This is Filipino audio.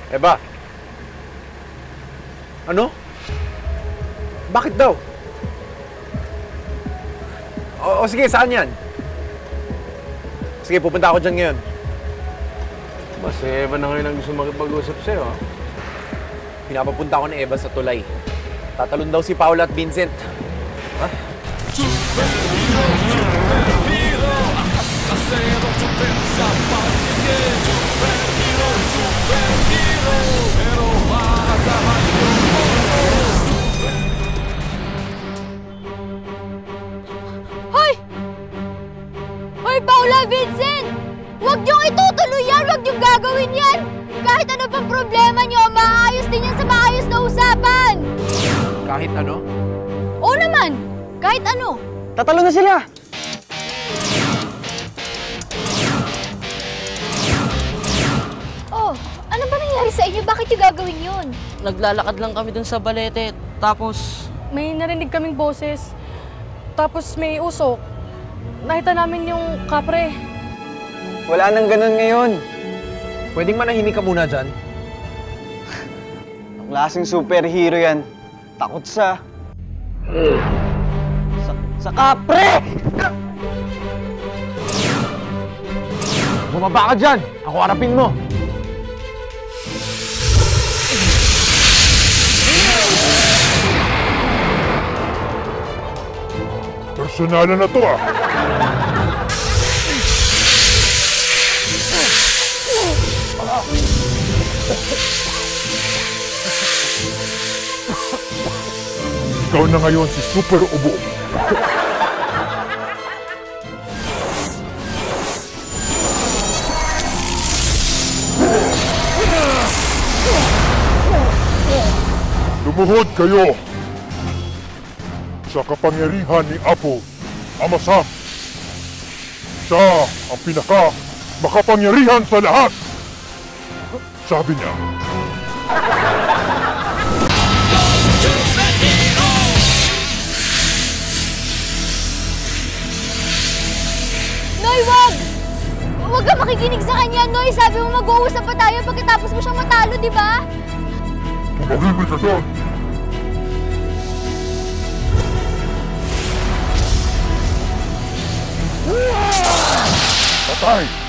Eba? Ano? Bakit daw? O sige, saan yan? Sige, pupunta ako dyan ngayon. Mas Eva na ngayon ang gusto makipag-usap sa'yo. Pinapapunta ako ni Eva sa tulay. Tatalon daw si Paula at Vincent. Ha? Hoy! Hoy, Paula, Vincent! Huwag niyong itutuloy yan! Huwag niyong gagawin yan! Kahit ano pang problema niyo, maayos din yan sa maayos na usapan! Kahit ano? Oo naman! Kahit ano! Tatalo na sila! Oh, ano ba nangyari sa inyo? Bakit yung gagawin yun? Naglalakad lang kami dun sa balete, tapos... May narinig kaming boses, tapos may usok. Nakita namin yung kapre. Wala nang ganun ngayon. Pwedeng manahimik ka muna dyan? Ang klaseng superhero yan. Takot sa kapre! Bumaba ka dyan! Ako harapin mo! Personalan na to ah! Ikaw na ngayon si Super Ubo. Lumuhod kayo sa kapangyarihan ni Apo Ama Sam. Siya ang makapangyarihan sa lahat. Sabi niya. Noy, wag! Huwag ka makikinig sa kanya, Noy! Sabi mo mag-uusap pa tayo pagkatapos mo siyang matalo, di ba? Tumahimik ka doon! Patay!